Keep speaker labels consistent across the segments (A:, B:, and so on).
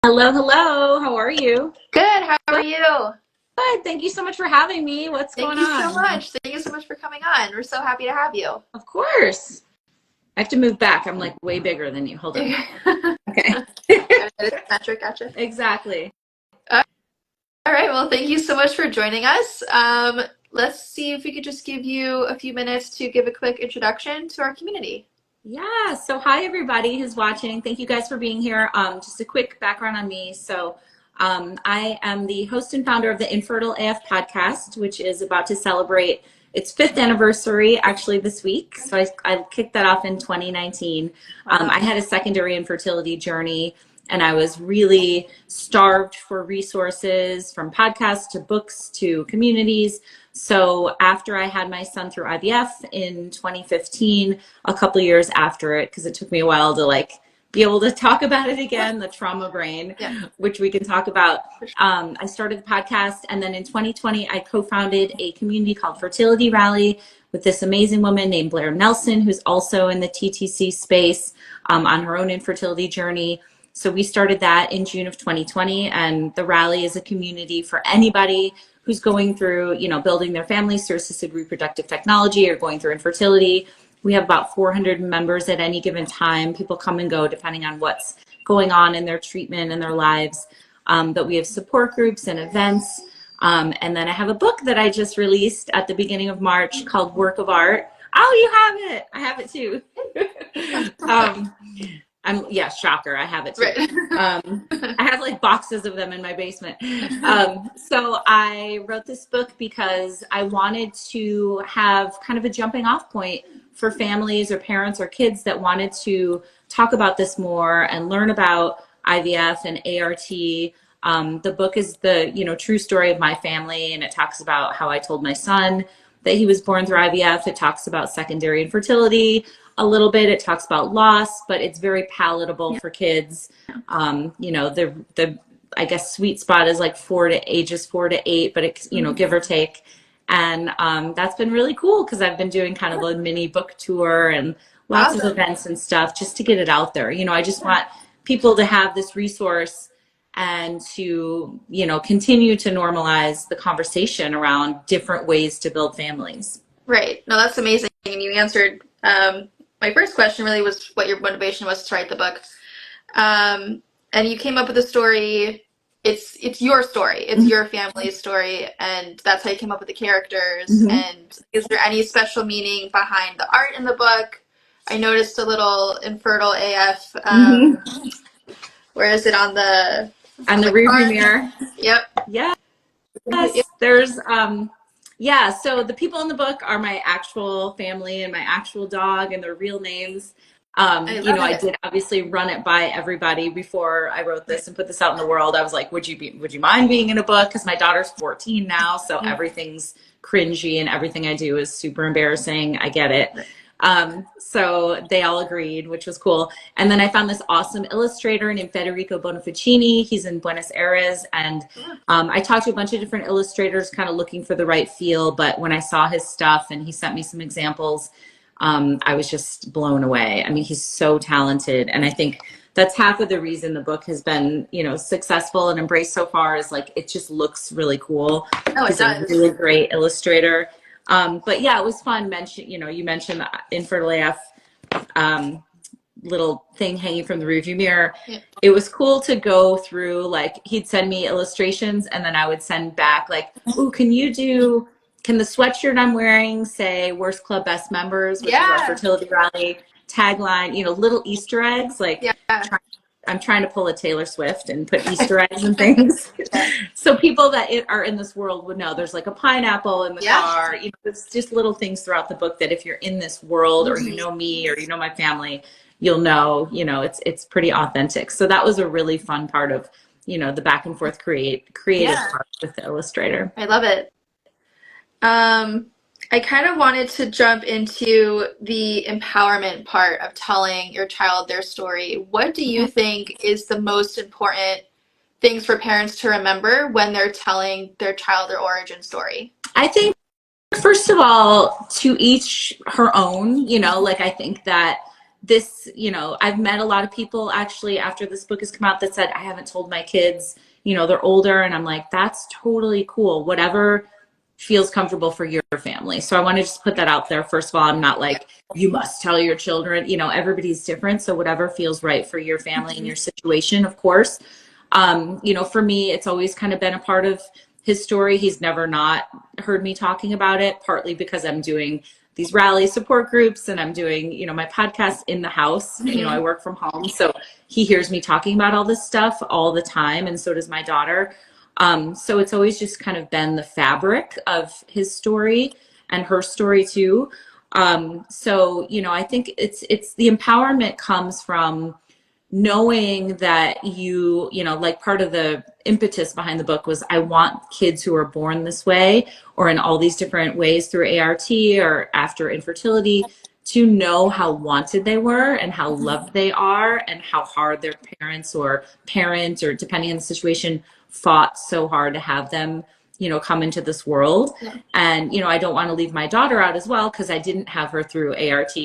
A: Hello, hello. How are you?
B: Good. How are you?
A: Good. Thank you so much for having me. What's
B: Thank
A: going
B: you so
A: on?
B: much. Thank you so much for coming on. We're so happy to have you.
A: Of course. I have to move back. I'm like way bigger than you. Hold on. Okay.
B: Gotcha.
A: Exactly.
B: All right. Well, thank you so much for joining us. Let's see if we could just give you a few minutes to give a quick introduction to our community.
A: Yeah. So hi everybody who's watching. Thank you guys for being here. Just a quick background on me. I am the host and founder of the Infertile AF podcast, which is about to celebrate its 5th anniversary actually this week. So I kicked that off in 2019. I had a secondary infertility journey, and I was really starved for resources, from podcasts to books to communities. So after I had my son through IVF in 2015, a couple years after it, because it took me a while to be able to talk about it again, the trauma brain, which we can talk about. I started the podcast, and then in 2020, I co-founded a community called Fertility Rally with this amazing woman named Blair Nelson, who's also in the TTC space on her own infertility journey. So we started that in June of 2020, and the Rally is a community for anybody who's going through, building their families through assisted reproductive technology or going through infertility. We have about 400 members at any given time. People come and go depending on what's going on in their treatment and their lives. But we have support groups and events. And then I have a book that I just released at the beginning of March called Work of Art. Oh, you have it. I have it too. Shocker. I have it too.
B: Right.
A: I have boxes of them in my basement. So I wrote this book because I wanted to have kind of a jumping off point for families or parents or kids that wanted to talk about this more and learn about IVF and ART. The book is the true story of my family, and it talks about how I told my son that he was born through IVF. It talks about secondary infertility a little bit. It talks about loss, but it's very palatable for kids. The I guess sweet spot is ages 4 to 8, but it's give or take. And that's been really cool because I've been doing kind of a mini book tour and lots of events and stuff just to get it out there. I just want people to have this resource and to, continue to normalize the conversation around different ways to build families.
B: Right. No, that's amazing. And you answered my first question really was what your motivation was to write the book. And you came up with a story. It's your story. It's your family's story, and that's how you came up with the characters.
A: Mm-hmm.
B: And is there any special meaning behind the art in the book? I noticed a little infertile AF. Where is it on the
A: rearview mirror?
B: Yep.
A: Yeah. Yes. There's so the people in the book are my actual family and my actual dog and their real names. I did obviously run it by everybody before I wrote this and put this out in the world. I was like, would you mind being in a book? Because my daughter's 14 now, so everything's cringy and everything I do is super embarrassing. I get it. So they all agreed, which was cool. And then I found this awesome illustrator named Federico Bonificini. He's in Buenos Aires. And I talked to a bunch of different illustrators kind of looking for the right feel. But when I saw his stuff and he sent me some examples, I was just blown away. I mean, he's so talented. And I think that's half of the reason the book has been, successful and embraced so far is it just looks really cool.
B: Oh,
A: he's a really great illustrator. But yeah, it was fun. You mentioned the infertile AF little thing hanging from the rearview mirror. Yeah. It was cool to go through, he'd send me illustrations and then I would send back ooh, can the sweatshirt I'm wearing say Worst Club Best Members, which is our fertility rally tagline, little Easter eggs, I'm trying to pull a Taylor Swift and put Easter eggs and things. So people that are in this world would know there's a pineapple in the car. It's just little things throughout the book that if you're in this world or you know me or you know my family, you'll know, it's pretty authentic. So that was a really fun part of, the back and forth creative part with the illustrator.
B: I love it. I kind of wanted to jump into the empowerment part of telling your child their story. What do you think is the most important things for parents to remember when they're telling their child their origin story?
A: I think, first of all, to each her own, I think that this, you know, I've met a lot of people actually after this book has come out that said, I haven't told my kids, you know, they're older. And I'm like, that's totally cool. Whatever feels comfortable for your family. So I want to just put that out there. First of all, I'm not like, you must tell your children, you know, everybody's different. So whatever feels right for your family and your situation, of course. You know, for me, it's always kind of been a part of his story. He's never not heard me talking about it, partly because I'm doing these rally support groups and I'm doing, you know, my podcast in the house. You know, I work from home. So he hears me talking about all this stuff all the time. And so does my daughter. So it's always just kind of been the fabric of his story and her story too. So, you know, I think it's the empowerment comes from knowing that you know, like part of the impetus behind the book was I want kids who are born this way or in all these different ways through ART or after infertility to know how wanted they were and how loved they are and how hard their parents or parent or depending on the situation fought so hard to have them, you know, come into this world. And, you know, I don't want to leave my daughter out as well because I didn't have her through ART.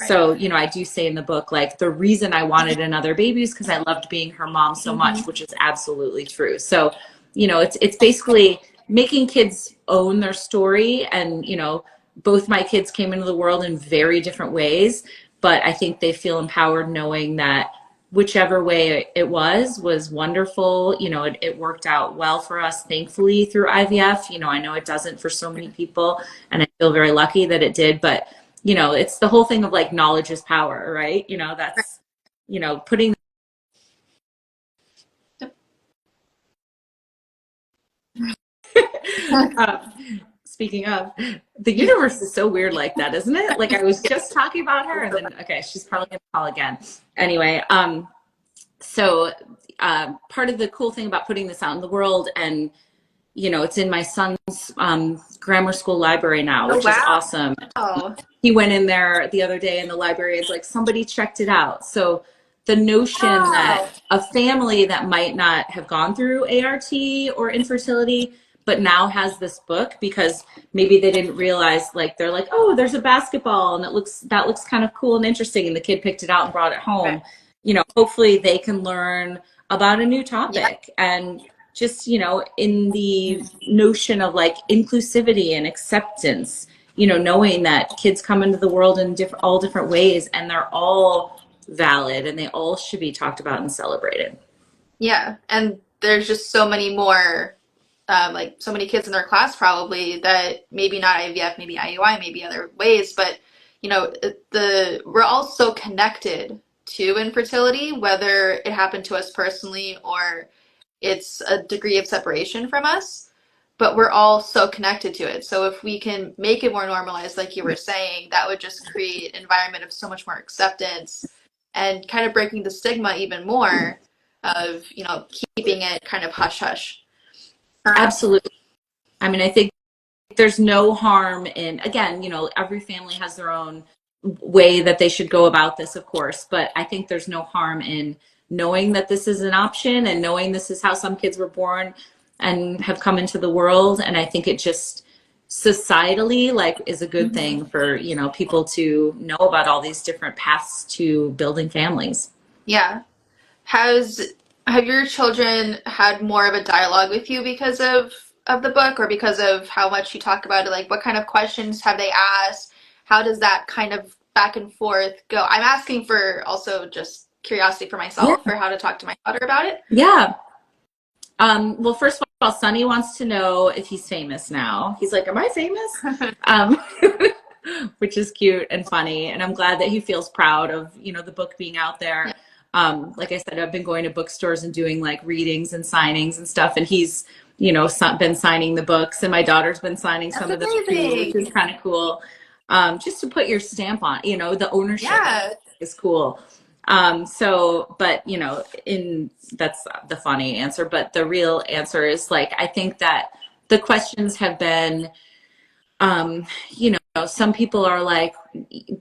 A: So, you know, I do say in the book, like the reason I wanted another baby is because I loved being her mom so much, which is absolutely true. So, you know, it's basically making kids own their story. And, you know, both my kids came into the world in very different ways, but I think they feel empowered knowing that whichever way it was wonderful. You know, it worked out well for us, thankfully, through IVF. You know, I know it doesn't for so many people, and I feel very lucky that it did, but you know, it's the whole thing of like knowledge is power, right? You know, that's, you know, putting. Speaking of, the universe is so weird like that, isn't it? Like I was just talking about her and then, okay, she's probably gonna call again. Anyway, so part of the cool thing about putting this out in the world, and you know, it's in my son's grammar school library now, which is awesome. He went in there the other day in the library. It's like somebody checked it out. So the notion that a family that might not have gone through ART or infertility, but now has this book because maybe they didn't realize, like they're like, oh, there's a basketball and that looks kind of cool and interesting, and the kid picked it out and brought it home. You know, hopefully they can learn about a new topic and just, you know, in the notion of like inclusivity and acceptance, you know, knowing that kids come into the world in all different ways and they're all valid and they all should be talked about and celebrated.
B: Yeah, and there's just so many more, like so many kids in their class probably that maybe not IVF, maybe IUI, maybe other ways, but you know, we're all so connected to infertility, whether it happened to us personally or it's a degree of separation from us, but we're all so connected to it. So if we can make it more normalized, like you were saying, that would just create an environment of so much more acceptance and kind of breaking the stigma even more of, you know, keeping it kind of hush hush.
A: Absolutely. I mean, I think there's no harm in, again, you know, every family has their own way that they should go about this, of course, but I think there's no harm in knowing that this is an option and knowing this is how some kids were born and have come into the world. And I think it just societally like is a good thing for, you know, people to know about all these different paths to building families.
B: Yeah. Have your children had more of a dialogue with you because of the book, or because of how much you talk about it? Like what kind of questions have they asked? How does that kind of back and forth go? I'm asking for also just curiosity for myself for how to talk to my daughter about it.
A: Yeah. Well, first of all, Sonny wants to know if he's famous now. He's like, am I famous? Which is cute and funny. And I'm glad that he feels proud of, you know, the book being out there. Like I said, I've been going to bookstores and doing like readings and signings and stuff. And he's, you know, been signing the books, and my daughter's been signing some of the too, which is kind of cool. Just to put your stamp on, you know, the ownership is cool. So, but you know, that's the funny answer, but the real answer is like, I think that the questions have been, you know, some people are like,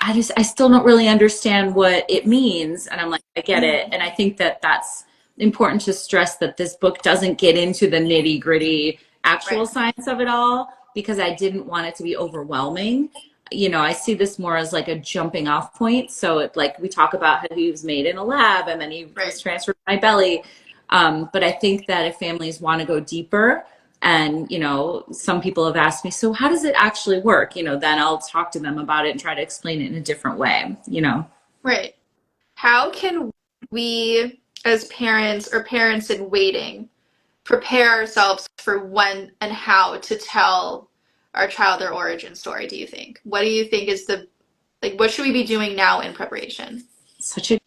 A: I still don't really understand what it means. And I'm like, I get it. And I think that that's important to stress, that this book doesn't get into the nitty gritty actual science of it all, because I didn't want it to be overwhelming. I see this more as like a jumping off point. So it, like we talk about how he was made in a lab and then he was transferred to my belly. But I think that if families want to go deeper, and, some people have asked me, so how does it actually work? Then I'll talk to them about it and try to explain it in a different way.
B: Right. How can we, as parents or parents in waiting, prepare ourselves for when and how to tell our child their origin story, do you think? What do you think is what should we be doing now in preparation?
A: Such a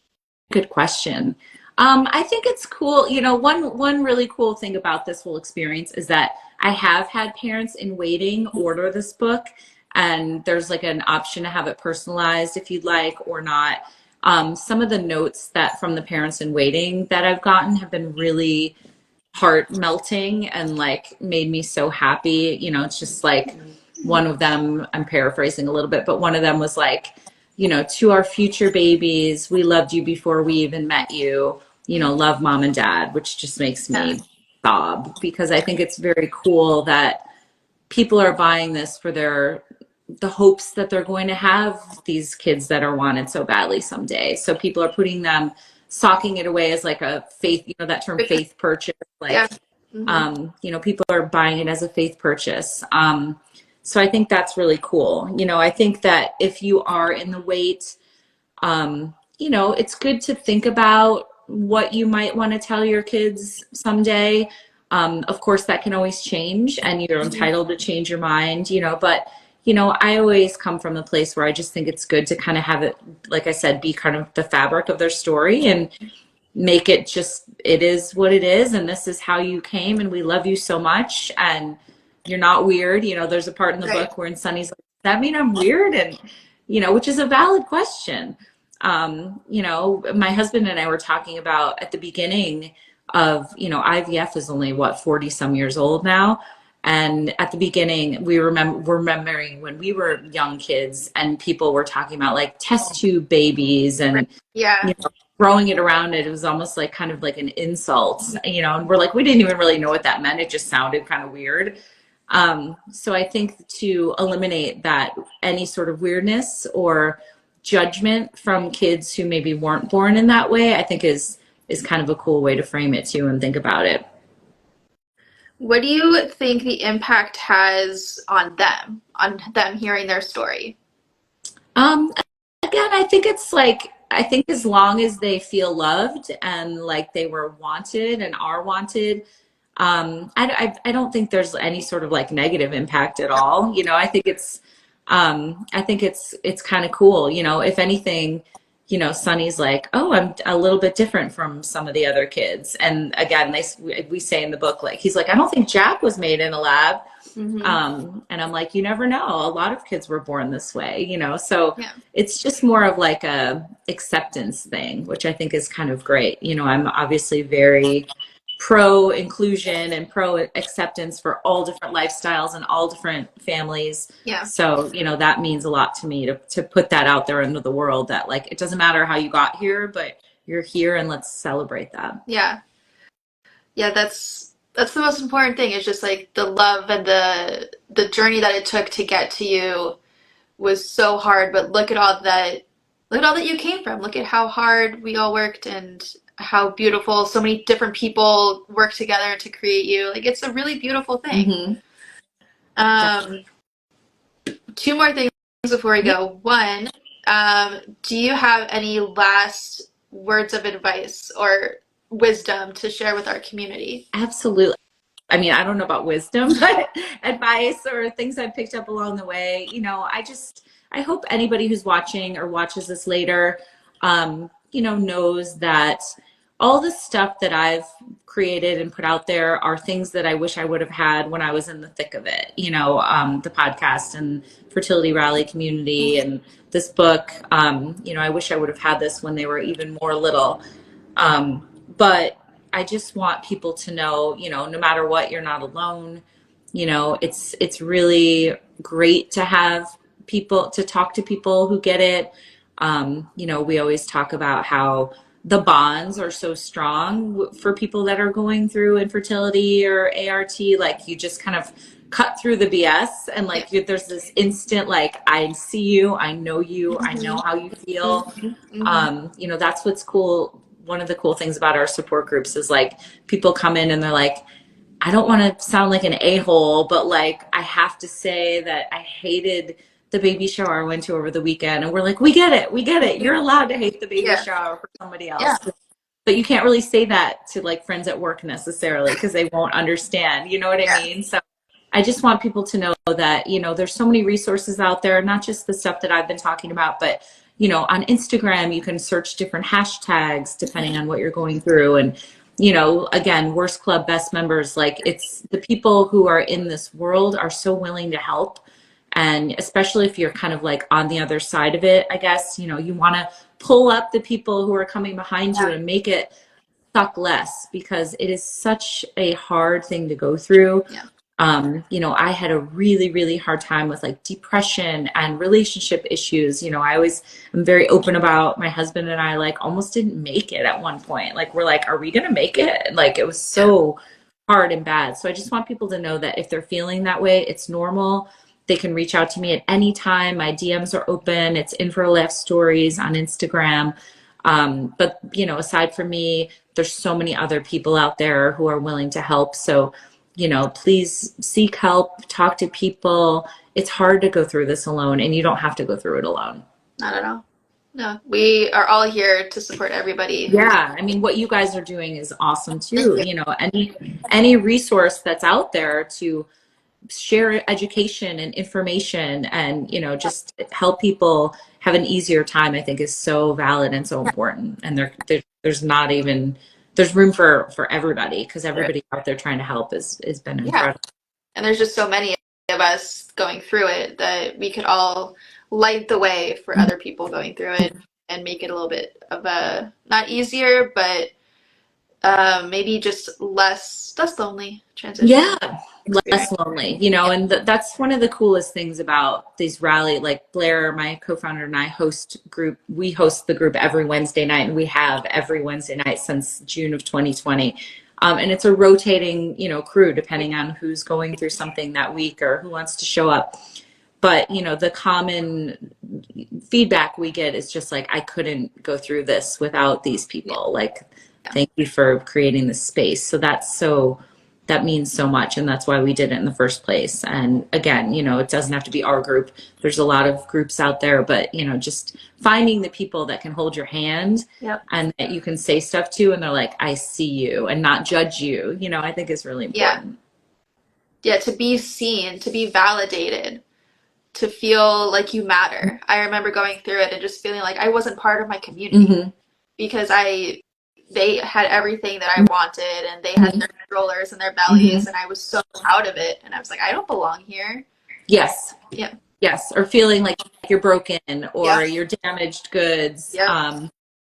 A: good question. I think it's cool. One really cool thing about this whole experience is that I have had parents in waiting order this book, and there's like an option to have it personalized if you'd like or not. Some of the notes that from the parents in waiting that I've gotten have been really heart melting and like made me so happy. It's just like one of them, I'm paraphrasing a little bit, but one of them was like, to our future babies, we loved you before we even met you, love mom and dad, which just makes me sob, because I think it's very cool that people are buying this for the hopes that they're going to have these kids that are wanted so badly someday. So people are putting them, socking it away as like a faith, that term faith purchase, like, people are buying it as a faith purchase. So I think that's really cool. I think that if you are in the wait, it's good to think about what you might want to tell your kids someday. Of course, that can always change and you're entitled to change your mind, but, I always come from a place where I just think it's good to kind of have it, like I said, be kind of the fabric of their story and make it just, it is what it is. And this is how you came and we love you so much. And you're not weird. There's a part in the book where Sonny's like, does that mean I'm weird? And, which is a valid question. My husband and I were talking about at the beginning of, IVF is only 40 some years old now. And at the beginning, we remembering when we were young kids and people were talking about like test tube babies and, throwing it around. It was almost like kind of like an insult, and we're like, we didn't even really know what that meant. It just sounded kind of weird. So I think to eliminate that, any sort of weirdness or judgment from kids who maybe weren't born in that way, I think is kind of a cool way to frame it too and think about it.
B: What do you think the impact has on them hearing their story?
A: Again, I think it's like, I think as long as they feel loved and like they were wanted and are wanted, I don't think there's any sort of like negative impact at all. I think it's kind of cool. If anything, Sonny's like, oh, I'm a little bit different from some of the other kids. And again, we say in the book, like, he's like, I don't think Jack was made in a lab. And I'm like, you never know. A lot of kids were born this way, so it's just more of like a acceptance thing, which I think is kind of great. I'm obviously very pro inclusion and pro acceptance for all different lifestyles and all different families. So, that means a lot to me to put that out there into the world, that like, it doesn't matter how you got here, but you're here and let's celebrate that.
B: Yeah, that's the most important thing, is just like the love and the journey that it took to get to you was so hard, but look at all that you came from. Look at how hard we all worked and how beautiful so many different people work together to create you. Like, it's a really beautiful thing. Two more things before we go. One, do you have any last words of advice or wisdom to share with our community?
A: Absolutely. I mean, I don't know about wisdom, but advice or things I've picked up along the way. I hope anybody who's watching or watches this later, knows that all the stuff that I've created and put out there are things that I wish I would have had when I was in the thick of it. The podcast and fertility rally community and this book. I wish I would have had this when they were even more little. But I just want people to know, no matter what, you're not alone. It's really great to have people, to talk to people who get it. We always talk about how the bonds are so strong for people that are going through infertility or ART. Like, you just kind of cut through the BS and like there's this instant like I see you, I know you, I know how you feel. You know, that's what's cool. One of the cool things about our support groups is like people come in and they're like, I don't want to sound like an a-hole, but like I have to say that I hated the baby shower I went to over the weekend. And we're like, we get it, we get it. You're allowed to hate the baby shower for somebody else. But you can't really say that to like friends at work necessarily because they won't understand. You know what I mean? So I just want people to know that, you know, there's so many resources out there, not just the stuff that I've been talking about, but, you know, on Instagram, you can search different hashtags depending on what you're going through. And, you know, again, Worst Club, Best Members, like it's the people who are in this world are so willing to help. And especially if you're kind of like on the other side of it, I guess, you know, you want to pull up the people who are coming behind you and make it suck less because it is such a hard thing to go through. You know, I had a really, really hard time with like depression and relationship issues. You know, I always am very open about my husband and I like almost didn't make it at one point. Like, we're like, are we going to make it? Like, it was so hard and bad. So I just want people to know that if they're feeling that way, it's normal. They can reach out to me at any time. My DMs are open. It's Infertile AF Stories on Instagram. But, you know, aside from me, there's so many other people out there who are willing to help. So, you know, please seek help, talk to people. It's hard to go through this alone, and you don't have to go through it alone.
B: Not at all. No, we are all here to support everybody.
A: Yeah, I mean, what you guys are doing is awesome too. You know, any resource that's out there to share education and information and, you know, just help people have an easier time, I think is so valid and so important. And there's not even, there's room for everybody because everybody out there trying to help has been incredible.
B: And there's just so many of us going through it that we could all light the way for other people going through it and make it a little bit of a, not easier, but maybe just less lonely transition.
A: Yeah, less lonely, you know, and that's one of the coolest things about these rally, like Blair, my co-founder, and I we host the group every Wednesday night, and we have every Wednesday night since June of 2020. And it's a rotating, you know, crew depending on who's going through something that week or who wants to show up. But, you know, the common feedback we get is just like, I couldn't go through this without these people. Like, thank you for creating this space. So that means so much. And that's why we did it in the first place. And again, you know, it doesn't have to be our group. There's a lot of groups out there, but, you know, just finding the people that can hold your hand and that you can say stuff to, and they're like, I see you, and not judge you, you know, I think is really important.
B: Yeah, to be seen, to be validated, to feel like you matter. I remember going through it and just feeling like I wasn't part of my community because they had everything that I wanted, and they had their strollers and their bellies, and I was so out of it, and I was like, I don't belong here.
A: Yes. Or feeling like you're broken or you're damaged goods.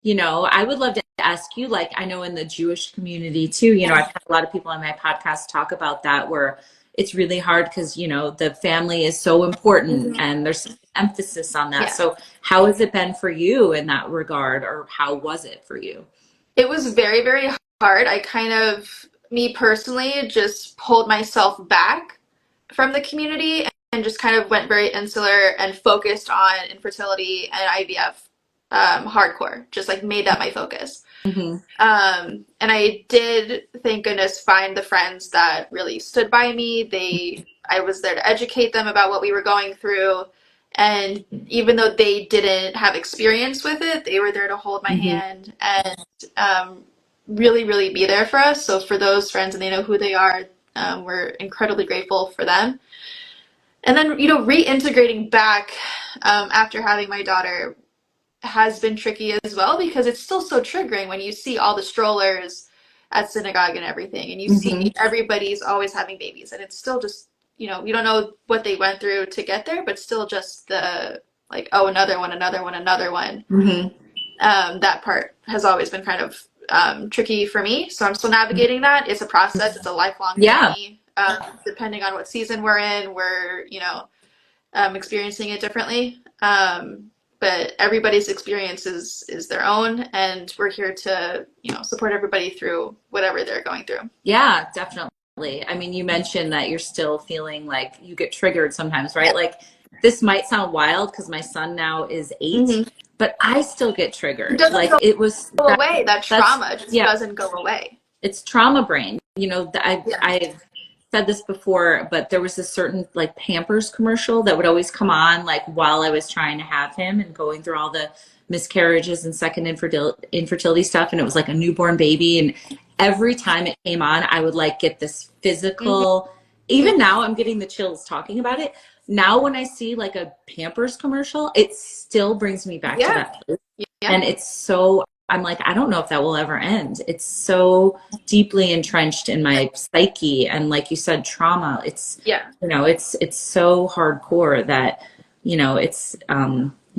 A: You know, I would love to ask you, like, I know in the Jewish community too, you know, I've had a lot of people on my podcast talk about that, where it's really hard because, you know, the family is so important and there's some emphasis on that. So how has it been for you in that regard, or how was it for you?
B: It was very, very hard. I kind of, me personally, just pulled myself back from the community and just kind of went very insular and focused on infertility and IVF hardcore, just like made that my focus. And I did, thank goodness, find the friends that really stood by me. I was there to educate them about what we were going through. And even though they didn't have experience with it, they were there to hold my hand and really, really be there for us. So for those friends, and they know who they are, we're incredibly grateful for them. And then, you know, reintegrating back after having my daughter has been tricky as well, because it's still so triggering when you see all the strollers at synagogue and everything, and you see everybody's always having babies, and it's still just, you know, you don't know what they went through to get there, but still just the, like, oh, another one. That part has always been kind of tricky for me. So I'm still navigating that. It's a process. It's a lifelong journey. Depending on what season we're in, we're, you know, experiencing it differently. But everybody's experience is their own, and we're here to, you know, support everybody through whatever they're going through.
A: Yeah, definitely. I mean, you mentioned that you're still feeling like you get triggered sometimes, right? Like this might sound wild because my son now is 8, but I still get
B: It
A: triggered.
B: doesn't
A: Like it was
B: go away. That
A: that's
B: trauma just
A: yeah,
B: doesn't go away.
A: it's trauma brain. You know,
B: Yeah.
A: I've said this before, but there was a certain like Pampers commercial that would always come on like while I was trying to have him and going through all the miscarriages and second infertility stuff, and it was like a newborn baby, and every time it came on I would like get this physical, even now I'm getting the chills talking about it. Now when I see like a Pampers commercial, it still brings me back to that place. And it's so, I'm like, I don't know if that will ever end. It's so deeply entrenched in my psyche, and like you said, trauma. It's you know, it's so hardcore that it's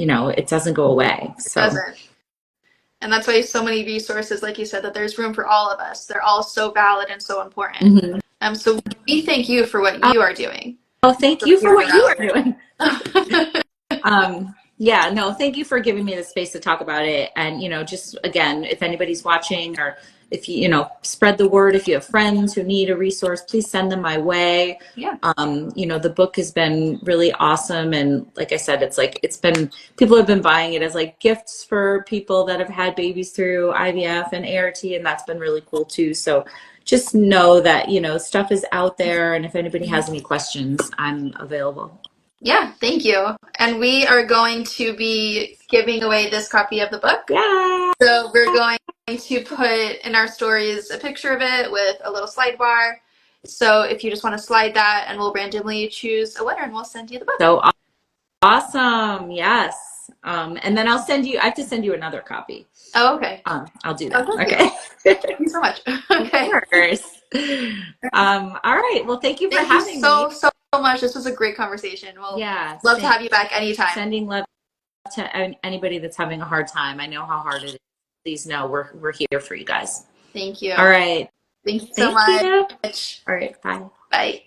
A: it doesn't go away. So
B: it doesn't. And that's why so many resources, like you said, that there's room for all of us. They're all so valid and so important. So we thank you for what you are doing.
A: Oh, thank you for what you are doing. Yeah, no, thank you for giving me the space to talk about it. And, just again, if anybody's watching, or if spread the word, if you have friends who need a resource, please send them my way.
B: Yeah.
A: The book has been really awesome. And like I said, people have been buying it as like gifts for people that have had babies through IVF and ART. And that's been really cool too. So just know that, stuff is out there. And if anybody has any questions, I'm available.
B: Yeah, thank you. And we are going to be giving away this copy of the book.
A: Yeah.
B: So we're going to put in our stories a picture of it with a little slide bar. So if you just want to slide that, and we'll randomly choose a winner and we'll send you the book.
A: So awesome. Yes. And then I have to send you another copy.
B: Oh, okay.
A: I'll do that.
B: Okay. Thank you so much. Okay.
A: Of course. All right. Well, thank you for having me.
B: So much. This was a great conversation. Well, love to have you back anytime.
A: Sending love to anybody that's having a hard time. I know how hard it is. Please know we're here for you guys.
B: Thank you.
A: All right.
B: Thank you so much.
A: All right. Bye.
B: Bye.